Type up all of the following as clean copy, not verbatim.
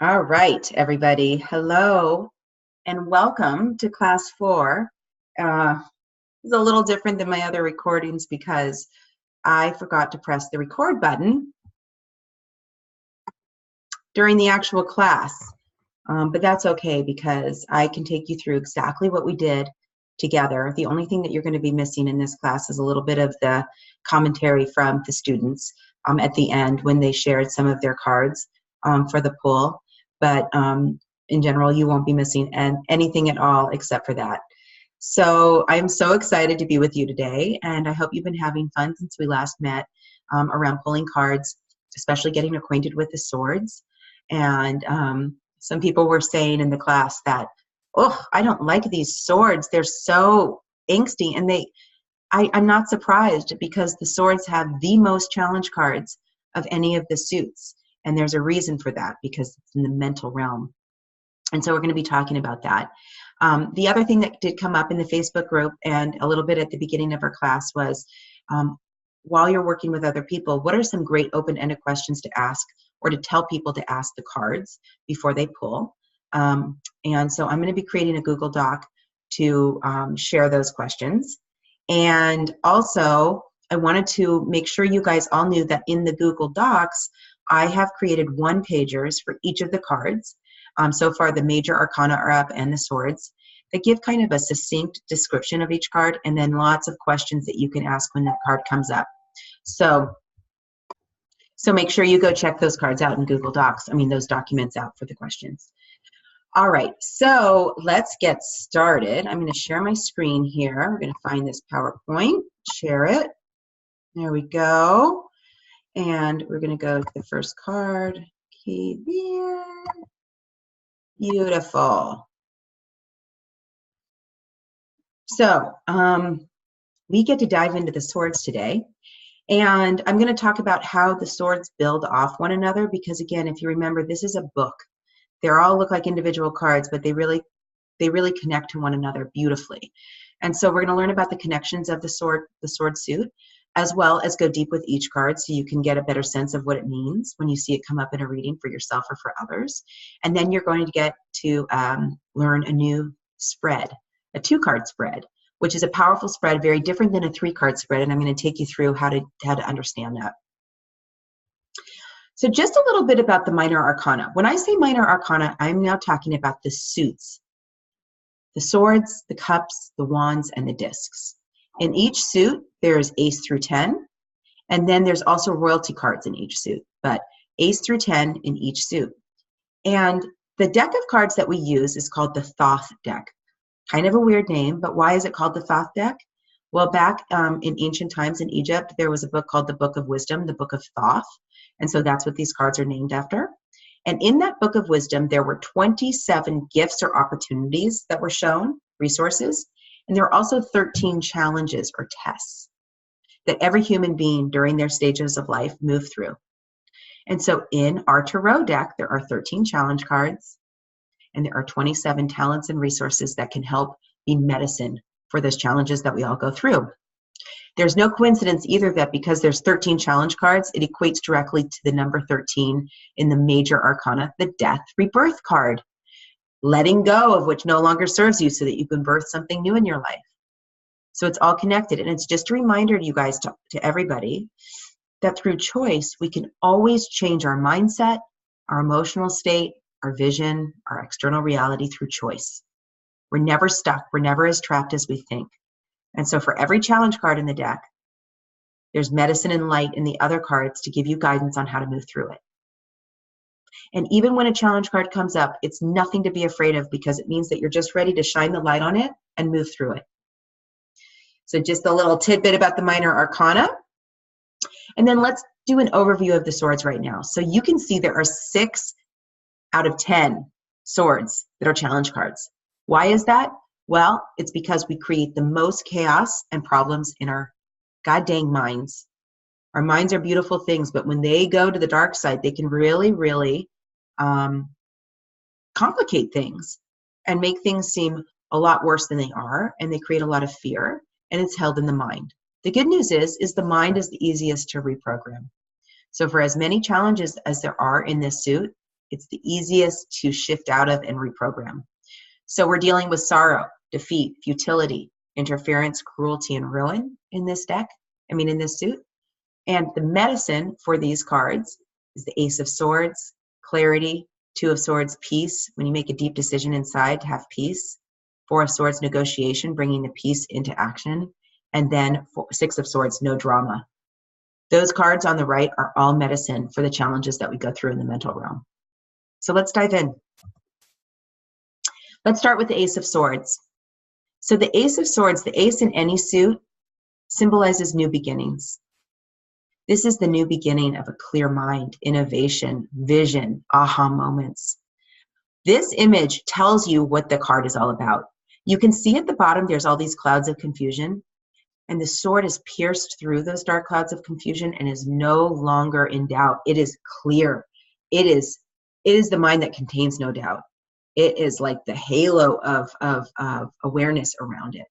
All right, everybody. Hello and welcome to class 4. It's a little different than my other recordings because I forgot to press the record button during the actual class. But that's okay because I can take you through exactly what we did together. The only thing that you're going to be missing in this class is a little bit of the commentary from the students at the end when they shared some of their cards for the pool. But in general, you won't be missing anything at all except for that. So I'm so excited to be with you today, and I hope you've been having fun since we last met around pulling cards, especially getting acquainted with the swords. And some people were saying in the class that, oh, I don't like these swords. They're so angsty, and I'm not surprised because the swords have the most challenge cards of any of the suits. And there's a reason for that because it's in the mental realm. And so we're going to be talking about that. The other thing that did come up in the Facebook group and a little bit at the beginning of our class was, while you're working with other people, what are some great open-ended questions to ask or to tell people to ask the cards before they pull? And so I'm going to be creating a Google Doc to share those questions. And also, I wanted to make sure you guys all knew that in the Google Docs, I have created one-pagers for each of the cards. So far, the major arcana are up and the swords. They give kind of a succinct description of each card and then lots of questions that you can ask when that card comes up. So make sure you go check those cards out in Google Docs. I mean, those documents out for the questions. All right, so let's get started. I'm going to share my screen here. We're going to find this PowerPoint, share it. There we go. And we're going to go to the first card. Okay, there. Beautiful. So we get to dive into the swords today. And I'm going to talk about how the swords build off one another because, again, if you remember, this is a book. They all look like individual cards, but they really connect to one another beautifully. And so we're going to learn about the connections of the sword suit, as well as go deep with each card so you can get a better sense of what it means when you see it come up in a reading for yourself or for others. And then you're going to get to learn a new spread, a 2-card spread, which is a powerful spread, very different than a 3-card spread, and I'm going to take you through how to understand that. So just a little bit about the minor arcana. When I say minor arcana, I'm now talking about the suits, the swords, the cups, the wands, and the discs. In each suit, there's ace through 10, and then there's also royalty cards in each suit, but ace through 10 in each suit. And the deck of cards that we use is called the Thoth deck. Kind of a weird name, but why is it called the Thoth deck? Well, back in ancient times in Egypt, there was a book called the Book of Wisdom, the Book of Thoth, and so that's what these cards are named after. And in that Book of Wisdom, there were 27 gifts or opportunities that were shown, resources, and there are also 13 challenges or tests that every human being during their stages of life move through. And so in our Tarot deck, there are 13 challenge cards, and there are 27 talents and resources that can help be medicine for those challenges that we all go through. There's no coincidence either that because there's 13 challenge cards, it equates directly to the number 13 in the major arcana, the Death Rebirth card. Letting go of which no longer serves you so that you can birth something new in your life. So it's all connected. And it's just a reminder to you guys, to everybody, that through choice, we can always change our mindset, our emotional state, our vision, our external reality through choice. We're never stuck. We're never as trapped as we think. And so for every challenge card in the deck, there's medicine and light in the other cards to give you guidance on how to move through it. And even when a challenge card comes up, it's nothing to be afraid of because it means that you're just ready to shine the light on it and move through it. So just a little tidbit about the minor arcana. And then let's do an overview of the swords right now. So you can see there are 6 out of 10 swords that are challenge cards. Why is that? Well, it's because we create the most chaos and problems in our goddamn minds. Our minds are beautiful things, but when they go to the dark side, they can really complicate things and make things seem a lot worse than they are, and they create a lot of fear, and it's held in the mind. The good news is the mind is the easiest to reprogram. So for as many challenges as there are in this suit, It's the easiest to shift out of and reprogram. So we're dealing with sorrow, defeat, futility, interference, cruelty, and ruin in this in this suit. And the medicine for these cards is the Ace of Swords, clarity, Two of Swords, peace, when you make a deep decision inside to have peace. Four of Swords, negotiation, bringing the peace into action. And then Six of Swords, no drama. Those cards on the right are all medicine for the challenges that we go through in the mental realm. So let's dive in. Let's start with the Ace of Swords. So the Ace of Swords, the ace in any suit, symbolizes new beginnings. This is the new beginning of a clear mind, innovation, vision, aha moments. This image tells you what the card is all about. You can see at the bottom there's all these clouds of confusion, and the sword is pierced through those dark clouds of confusion and is no longer in doubt. It is clear. It is the mind that contains no doubt. It is like the halo of awareness around it.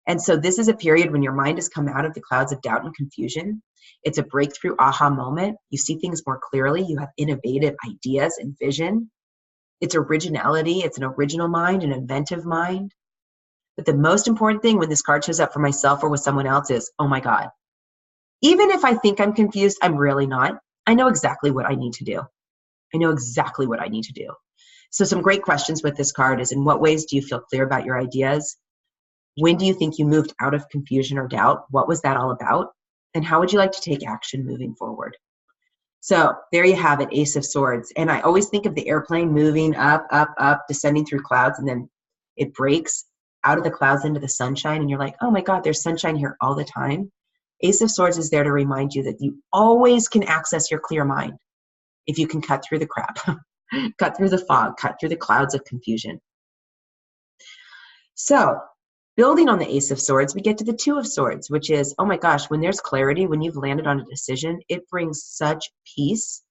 And so this is a period when your mind has come out of the clouds of doubt and confusion. It's a breakthrough aha moment. You see things more clearly. You have innovative ideas and vision. It's originality. It's an original mind, an inventive mind. But the most important thing when this card shows up for myself or with someone else is, oh my God, even if I think I'm confused, I'm really not. I know exactly what I need to do. I know exactly what I need to do. So some great questions with this card is, in what ways do you feel clear about your ideas? When do you think you moved out of confusion or doubt? What was that all about? And how would you like to take action moving forward? So there you have it, Ace of Swords. And I always think of the airplane moving up, up, up, descending through clouds, and then it breaks out of the clouds into the sunshine, and you're like, oh my God, there's sunshine here all the time. Ace of Swords is there to remind you that you always can access your clear mind if you can cut through the crap, cut through the fog, cut through the clouds of confusion. So building on the Ace of Swords, we get to the Two of Swords, which is, oh my gosh, when there's clarity, when you've landed on a decision, it brings such peace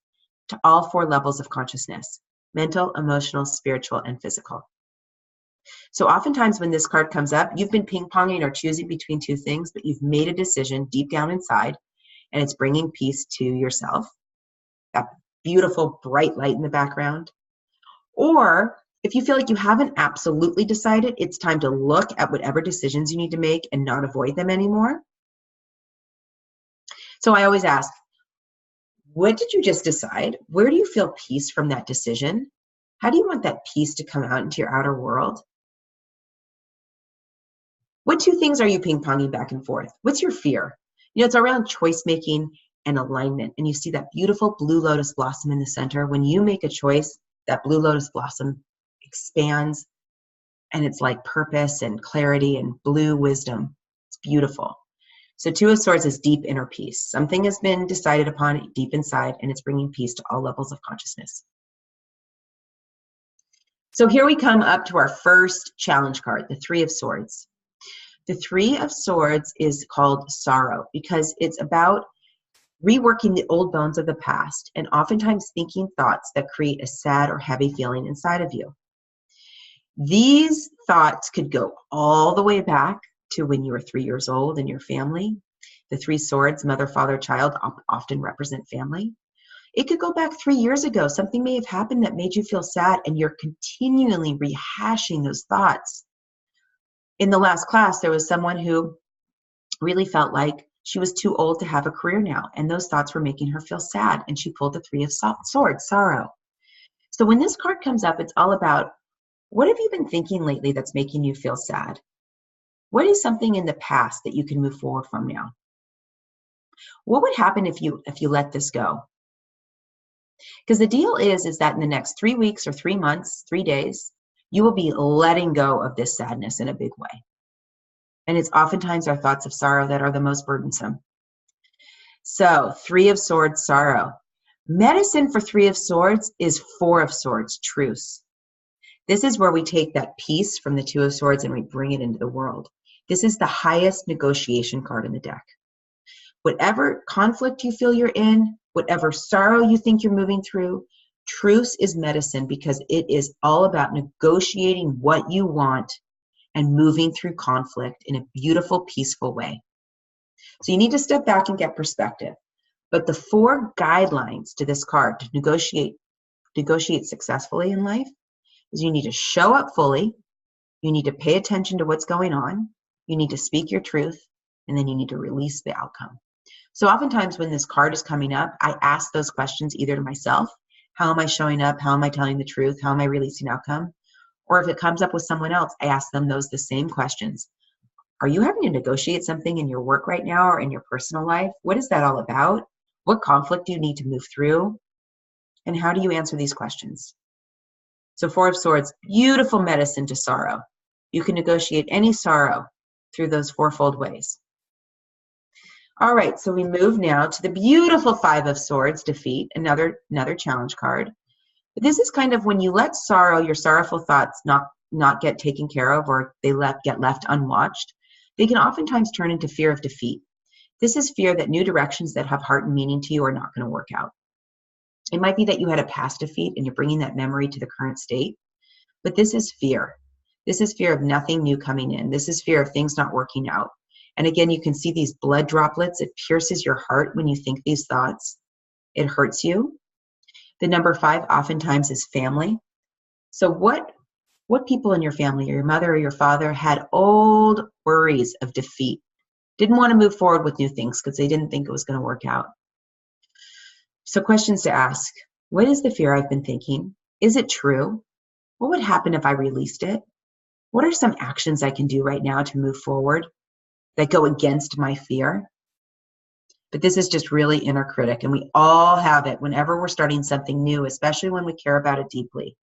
to all four levels of consciousness: mental, emotional, spiritual, and physical. So oftentimes when this card comes up, you've been ping-ponging or choosing between two things, but you've made a decision deep down inside, and it's bringing peace to yourself. That beautiful bright light in the background. Or if you feel like you haven't absolutely decided, it's time to look at whatever decisions you need to make and not avoid them anymore. So I always ask, what did you just decide? Where do you feel peace from that decision? How do you want that peace to come out into your outer world? What two things are you ping-ponging back and forth? What's your fear? You know, it's around choice making and alignment. And you see that beautiful blue lotus blossom in the center. When you make a choice, that blue lotus blossom expands, and it's like purpose and clarity and blue wisdom. It's beautiful. So Two of Swords is deep inner peace. Something has been decided upon deep inside, and it's bringing peace to all levels of consciousness. So here we come up to our first challenge card, the Three of Swords. The Three of Swords is called sorrow because it's about reworking the old bones of the past and oftentimes thinking thoughts that create a sad or heavy feeling inside of you. These thoughts could go all the way back to when you were 3 years old and your family. The Three Swords, mother, father, child, often represent family. It could go back 3 years ago. Something may have happened that made you feel sad, and you're continually rehashing those thoughts. In the last class, there was someone who really felt like she was too old to have a career now, and those thoughts were making her feel sad, and she pulled the Three of Swords, sorrow. So when this card comes up, it's all about, what have you been thinking lately that's making you feel sad? What is something in the past that you can move forward from now? What would happen if you let this go? Because the deal is that in the next 3 weeks or 3 months, 3 days, you will be letting go of this sadness in a big way. And it's oftentimes our thoughts of sorrow that are the most burdensome. So Three of Swords, sorrow. Medicine for Three of Swords is Four of Swords, truce. This is where we take that peace from the Two of Swords and we bring it into the world. This is the highest negotiation card in the deck. Whatever conflict you feel you're in, whatever sorrow you think you're moving through, truce is medicine because it is all about negotiating what you want and moving through conflict in a beautiful, peaceful way. So you need to step back and get perspective. But the 4 guidelines to this card to negotiate negotiate successfully in life is you need to show up fully, you need to pay attention to what's going on, you need to speak your truth, and then you need to release the outcome. So oftentimes when this card is coming up, I ask those questions either to myself, how am I showing up? How am I telling the truth? How am I releasing outcome? Or if it comes up with someone else, I ask them the same questions. Are you having to negotiate something in your work right now or in your personal life? What is that all about? What conflict do you need to move through? And how do you answer these questions? So Four of Swords, beautiful medicine to sorrow. You can negotiate any sorrow through those fourfold ways. All right, so we move now to the beautiful Five of Swords, defeat, another challenge card. But this is kind of when you let sorrow, your sorrowful thoughts not get taken care of, or they get left unwatched, they can oftentimes turn into fear of defeat. This is fear that new directions that have heart and meaning to you are not going to work out. It might be that you had a past defeat and you're bringing that memory to the current state, but this is fear. This is fear of nothing new coming in. This is fear of things not working out. And again, you can see these blood droplets. It pierces your heart when you think these thoughts. It hurts you. The number 5 oftentimes is family. So what people in your family, or your mother or your father, had old worries of defeat, didn't want to move forward with new things because they didn't think it was going to work out. So questions to ask. What is the fear I've been thinking? Is it true? What would happen if I released it? What are some actions I can do right now to move forward that go against my fear? But this is just really inner critic, and we all have it whenever we're starting something new, especially when we care about it deeply.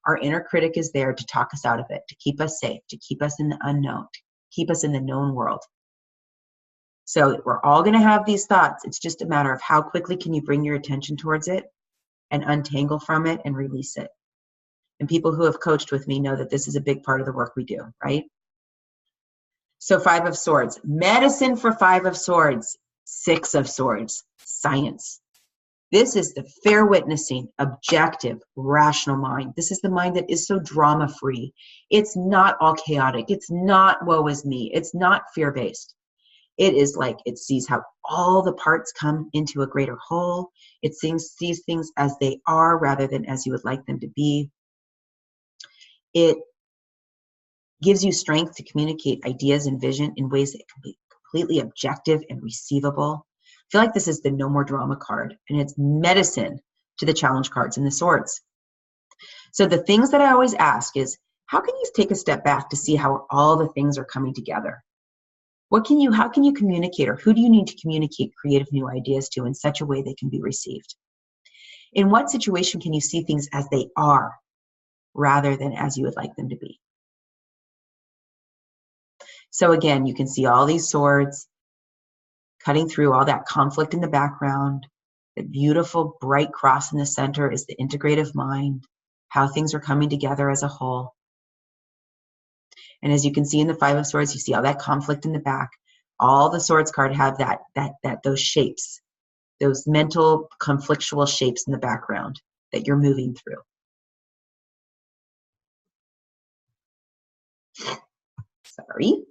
Our inner critic is there to talk us out of it, to keep us safe, to keep us in the unknown, to keep us in the known world. So we're all going to have these thoughts. It's just a matter of how quickly can you bring your attention towards it and untangle from it and release it. And people who have coached with me know that this is a big part of the work we do, right? So 5 of Swords, medicine for 5 of Swords, 6 of Swords, science. This is the fair witnessing, objective, rational mind. This is the mind that is so drama-free. It's not all chaotic. It's not woe is me. It's not fear-based. It is like it sees how all the parts come into a greater whole. It sees things as they are rather than as you would like them to be. It gives you strength to communicate ideas and vision in ways that can be completely objective and receivable. I feel like this is the no more drama card, and it's medicine to the challenge cards and the swords. So the things that I always ask is, how can you take a step back to see how all the things are coming together? How can you communicate, or who do you need to communicate creative new ideas to in such a way they can be received? In what situation can you see things as they are rather than as you would like them to be? So again, you can see all these swords cutting through all that conflict in the background. The beautiful bright cross in the center is the integrative mind, how things are coming together as a whole. And as you can see in the 5 of Swords, you see all that conflict in the back. All the swords card have those shapes, those mental conflictual shapes in the background that you're moving through. Sorry.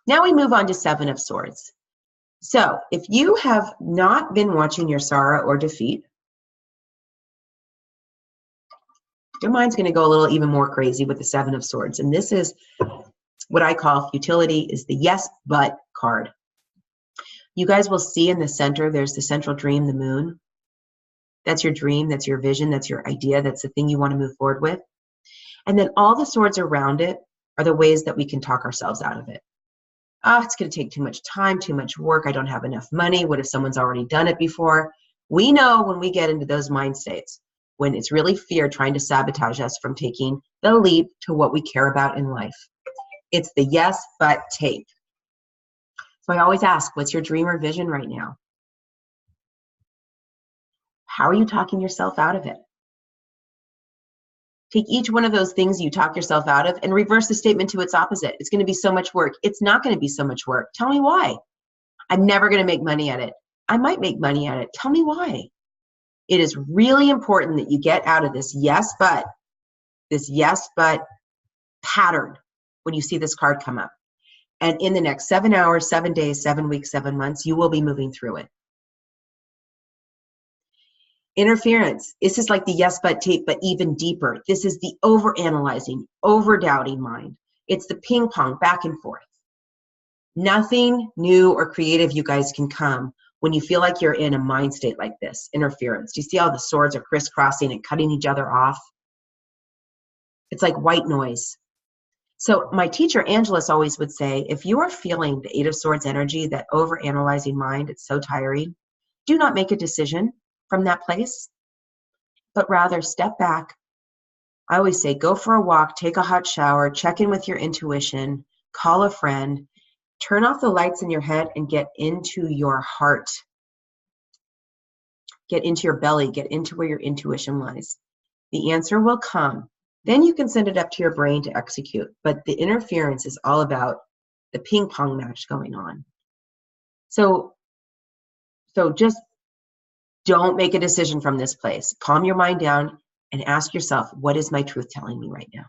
Now we move on to 7 of Swords. So if you have not been watching your sorrow or defeat, your mind's going to go a little even more crazy with the 7 of Swords. And this is what I call futility, is the yes, but card. You guys will see in the center, there's the central dream, the moon. That's your dream, that's your vision, that's your idea, that's the thing you want to move forward with. And then all the swords around it are the ways that we can talk ourselves out of it. It's going to take too much time, too much work. I don't have enough money. What if someone's already done it before? We know when we get into those mind states, when it's really fear trying to sabotage us from taking the leap to what we care about in life. It's the yes, but tape. So I always ask, what's your dream or vision right now? How are you talking yourself out of it? Take each one of those things you talk yourself out of and reverse the statement to its opposite. It's going to be so much work. It's not going to be so much work. Tell me why. I'm never going to make money at it. I might make money at it. Tell me why. It is really important that you get out of this yes, but pattern when you see this card come up. And in the next 7 hours, 7 days, 7 weeks, 7 months, you will be moving through it. Interference. This is like the yes but tape, but even deeper. This is the over-analyzing, over-doubting mind. It's the ping pong back and forth. Nothing new or creative, you guys, can come when you feel like you're in a mind state like this. Interference. Do you see how the swords are crisscrossing and cutting each other off? It's like white noise. So my teacher, Angelus, always would say, if you are feeling the Eight of Swords energy, that over-analyzing mind, it's so tiring, do not make a decision from that place, but rather step back. I always say, go for a walk, take a hot shower, check in with your intuition, call a friend, turn off the lights in your head and get into your heart. Get into your belly, get into where your intuition lies. The answer will come. Then you can send it up to your brain to execute. But the interference is all about the ping pong match going on. So just don't make a decision from this place. Calm your mind down and ask yourself, what is my truth telling me right now?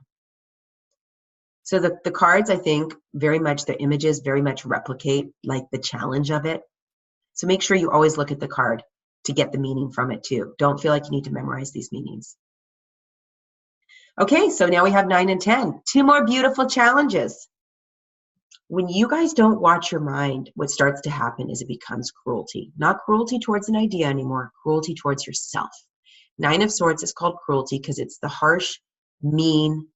So the cards, I think, very much, the images very much replicate like the challenge of it. So make sure you always look at the card to get the meaning from it too. Don't feel like you need to memorize these meanings. Okay, so now we have 9 and 10. 2 more beautiful challenges. When you guys don't watch your mind, what starts to happen is it becomes cruelty. Not cruelty towards an idea anymore, cruelty towards yourself. 9 of Swords is called cruelty because it's the harsh, mean,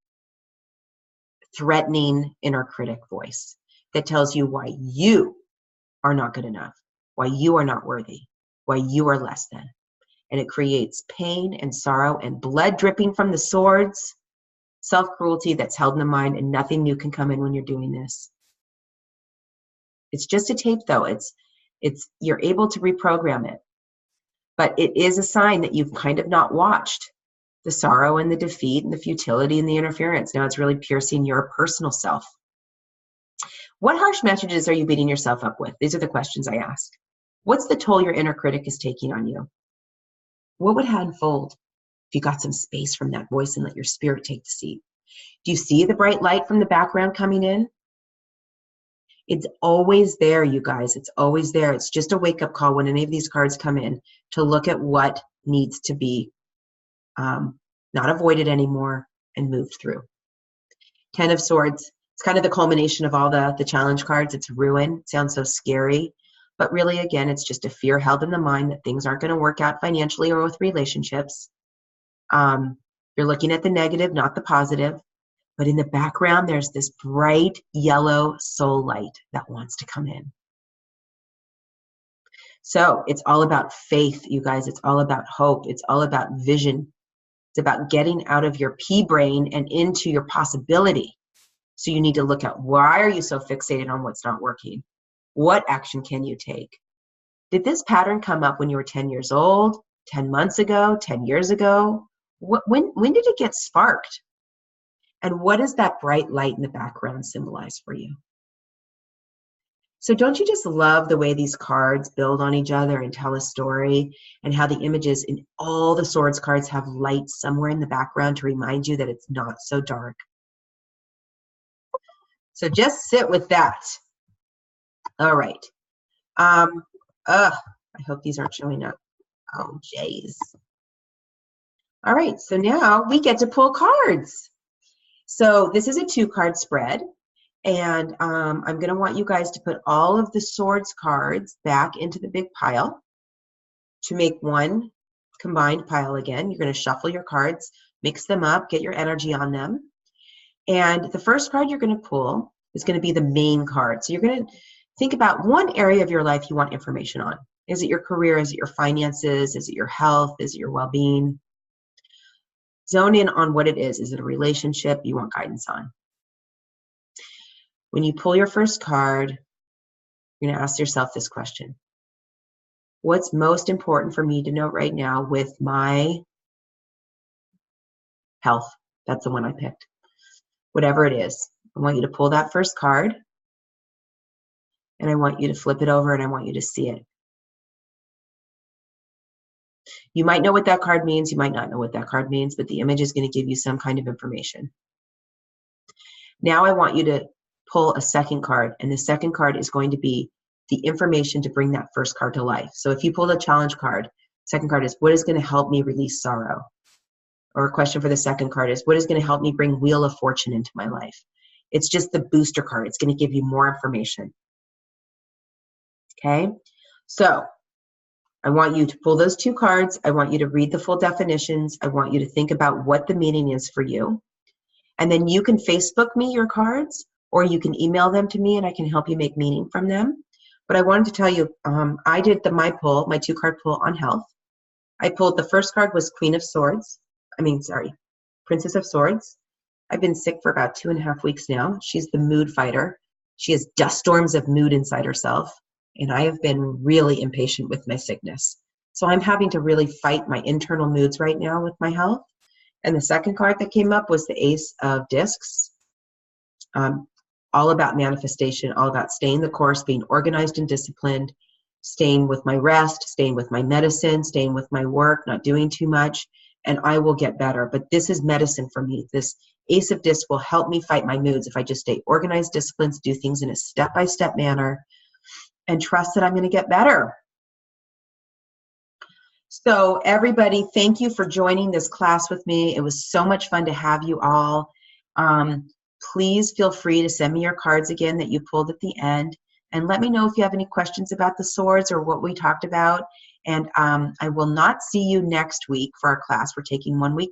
threatening inner critic voice that tells you why you are not good enough, why you are not worthy, why you are less than. And it creates pain and sorrow and blood dripping from the swords, self-cruelty that's held in the mind, and nothing new can come in when you're doing this. It's just a tape though. It's you're able to reprogram it. But it is a sign that you've kind of not watched the sorrow and the defeat and the futility and the interference. Now it's really piercing your personal self. What harsh messages are you beating yourself up with? These are the questions I ask. What's the toll your inner critic is taking on you? What would unfold if you got some space from that voice and let your spirit take the seat? Do you see the bright light from the background coming in? It's always there, you guys. It's always there. It's just a wake-up call when any of these cards come in to look at what needs to be not avoided anymore and moved through. 10 of Swords. It's kind of the culmination of all the challenge cards. It's ruin. It sounds so scary. But really, again, it's just a fear held in the mind that things aren't going to work out financially or with relationships. You're looking at the negative, not the positive. But in the background, there's this bright yellow soul light that wants to come in. So it's all about faith, you guys. It's all about hope. It's all about vision. It's about getting out of your pea brain and into your possibility. So you need to look at, why are you so fixated on what's not working? What action can you take? Did this pattern come up when you were 10 years old, 10 months ago, 10 years ago? When did it get sparked? And what does that bright light in the background symbolize for you? So don't you just love the way these cards build on each other and tell a story, and how the images in all the Swords cards have light somewhere in the background to remind you that it's not so dark? So just sit with that. All right. I hope these aren't showing up. Oh, jeez. All right, so now we get to pull cards. So this is a 2-card spread, and I'm going to want you guys to put all of the Swords cards back into the big pile to make one combined pile again. You're going to shuffle your cards, mix them up, get your energy on them. And the first card you're going to pull is going to be the main card. So you're going to think about one area of your life you want information on. Is it your career? Is it your finances? Is it your health? Is it your well-being? Zone in on what it is. Is it a relationship you want guidance on? When you pull your first card, you're going to ask yourself this question. What's most important for me to know right now with my health? That's the one I picked. Whatever it is, I want you to pull that first card, and I want you to flip it over, and I want you to see it. You might know what that card means. You might not know what that card means, but the image is going to give you some kind of information. Now I want you to pull a second card, and the second card is going to be the information to bring that first card to life. So if you pulled a challenge card, Second card is, what is going to help me release sorrow? Or a question for the second card is, what is going to help me bring Wheel of Fortune into my life? It's just the booster card. It's going to give you more information. Okay? So I want you to pull those 2 cards. I want you to read the full definitions. I want you to think about what the meaning is for you. And then you can Facebook me your cards, or you can email them to me and I can help you make meaning from them. But I wanted to tell you, I did my 2-card pull on health. I pulled, the first card was Princess of Swords. I've been sick for about 2.5 weeks now. She's the mood fighter. She has dust storms of mood inside herself. And I have been really impatient with my sickness. So I'm having to really fight my internal moods right now with my health. And the second card that came up was the Ace of Discs. All about manifestation, all about staying the course, being organized and disciplined, staying with my rest, staying with my medicine, staying with my work, not doing too much, and I will get better. But this is medicine for me. This Ace of Discs will help me fight my moods if I just stay organized, disciplined, do things in a step-by-step manner, and trust that I'm going to get better. So everybody, thank you for joining this class with me. It was so much fun to have you all. Please feel free to send me your cards again that you pulled at the end. And let me know if you have any questions about the swords or what we talked about. And I will not see you next week for our class. We're taking one week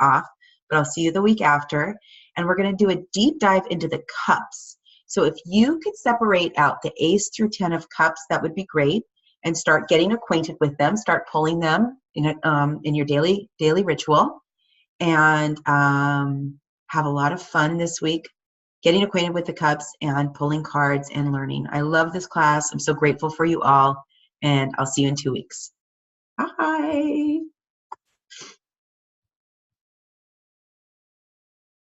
off, but I'll see you the week after. And we're going to do a deep dive into the cups. So if you could separate out the Ace through 10 of Cups, that would be great. And start getting acquainted with them. Start pulling them in your daily ritual. And have a lot of fun this week getting acquainted with the cups and pulling cards and learning. I love this class. I'm so grateful for you all. And I'll see you in 2 weeks. Bye.